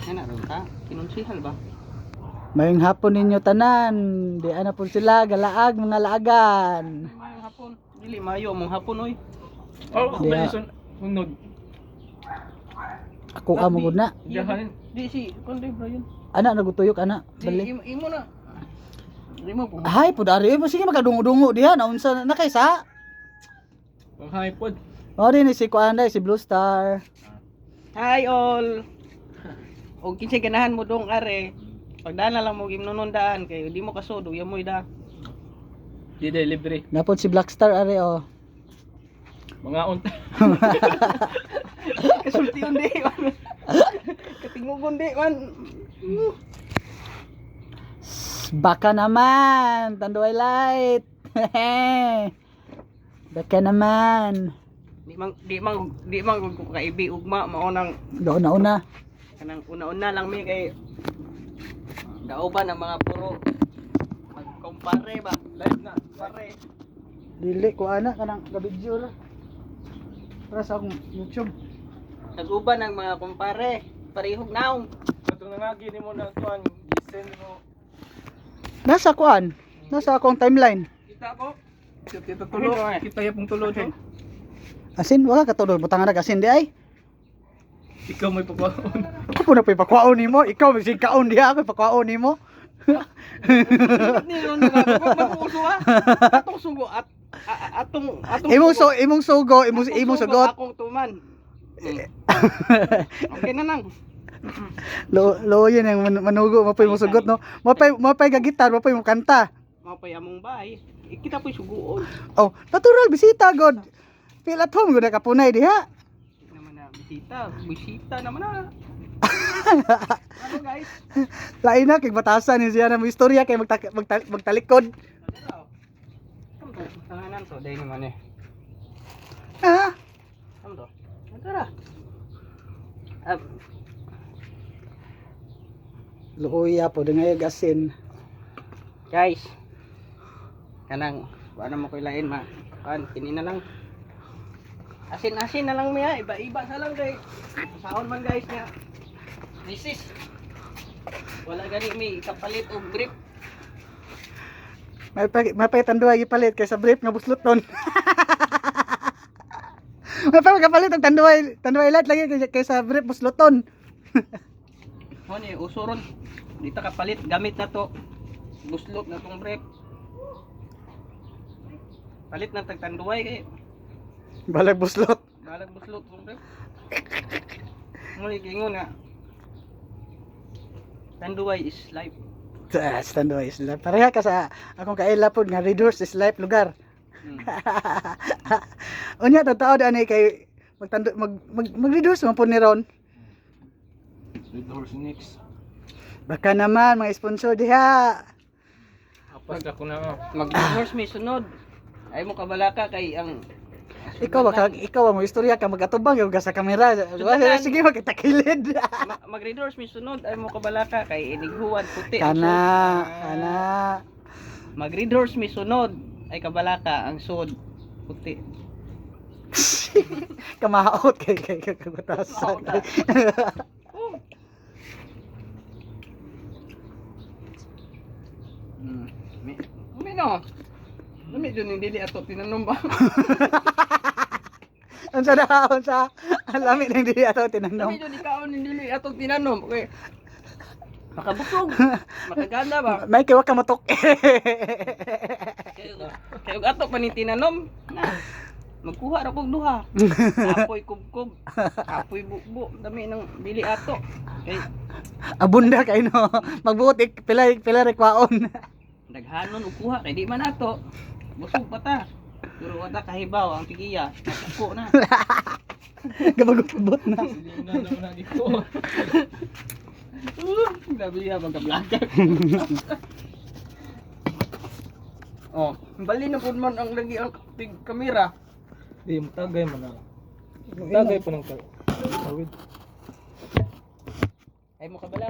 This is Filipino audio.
Ana ron ta, kinunsihal ba? Mayong hapon ninyo tanan. Di ana po sila galaag mga laagan. Mayong hapon, dili mayo mong hapon oy. Oh, Di, balison unod. Ako amo gud na. Diyan. Di si kundi Brian. Ana nagutuyok ana. Di Bali. imo na. Di mo po. Ay pudari mo sige magadungo-dungo diha naunsa na kaysa. Ang hipod. O din si Kuanda si Blue Star. Hi all. Og kinsay ganahan mo dong are. Pagdana lang mo gimnunundaan kay di mo kasodo ya mo ida. Di de libre. Napod si Black Star are o. Mga unta. Kasulti undi. Katingugon di man. Baka naman, Tanduay Light. Baka naman. Di mang ko kaibi ugma mao nang Doon na una. kanang una-una lang mi kay kauban ang mga puro magkumpare ba? Live na, pare. Dili ko ana kanang gabidyo ra. Para sa akong YouTube. Naguban ang mga kumpare, parihog naong. Katong nangagi nimo na tuan, gisen mo. Nasa kuan. Nasa akong timeline. Kita ko. Kita tulo. Kita ya pong tulo din. Asin wala ka tudol butang na asin di ay. Ikaw may pagkaon. Ako po na pa pakwaon nimo, ikaw may kaon diha ako pakwaon nimo. Ni ron na mapuso ha. Atong sugo at atong Imong sugo, imong sugot. Akong tuman. Okay na lang. Lo yun ang manugo, mapay mo sugot no. Mapay ga gitar, mapay mo kanta. Mapay among bahay. Kita po'y suguon. Oh, natural bisita god. Feel at home gud kapunay diha. Naman na bisita naman na. Ano guys? Lain na kay batasan ni siya na mo istorya kay magtalikod. Tanganan to, dahil naman eh. Ah, Ano to? Tara. luoya po dengay gasin. Guys. Kanang, paano mo ko ilain ma? Kan, kini na lang. Asin-asin na lang miya, iba-iba sa lang kay. Sahon man guys niya. This is. Wala gani mi kapalit og brief. May tanduay gipalit kay sa brief nga busluton. May kapalit og tanduay light lagi kay sa brief busluton. Mo ni usuron. Dito kapalit gamit na to. Buslot na tong brief. Palit na tagtanduay kay Balag buslot. balag buslot tong brief. Mo ni gingon nga. Tanduay is life. Tanduay is life. Pareha ka sa akong kaila pod nga readers is life lugar. Unya totoo ani kay mag-reduce man po ni ron. Red horse next. Baka naman mga sponsor diha. Apas ako na. Mag-rehearse may sunod. Ay mo kabalaka kay ang Ikaw mo istorya ka magatubang yung sa kamera. Sige magkitakilid. mag-rehearse may sunod ay mo kabalaka kay inighuan puti. Kana. Mag-rehearse may sunod ay kabalaka ang sud puti. Kamaot kay kagutasan. Mino. Lami dun hindi ato tinanom ba? Unsa lami nang dili ato tinanom. Lami dun ikaon hindi ato tinanom. Okay. Makabusog. Makaganda ba? May kiwa ka matok. Kayo ato pa ni tinanom. Na. Magkuha ra kog duha. Apoy kubkob. Apoy bukbo. Dami nang dili ato. Kay Abunda kay no. Magbuot pila rekwaon. daghanon og kuha kay di man ato. Busog pa ta. Pero wala kahibaw ang tigiya. Ako na. Gabagubot na. Silina na na dito. Grabe ya magka-vlogger. Oh, bali na pud man ang lagi ang kamera. Di mo tagay man na. Tagay pa ng tawid. Ay mo kabala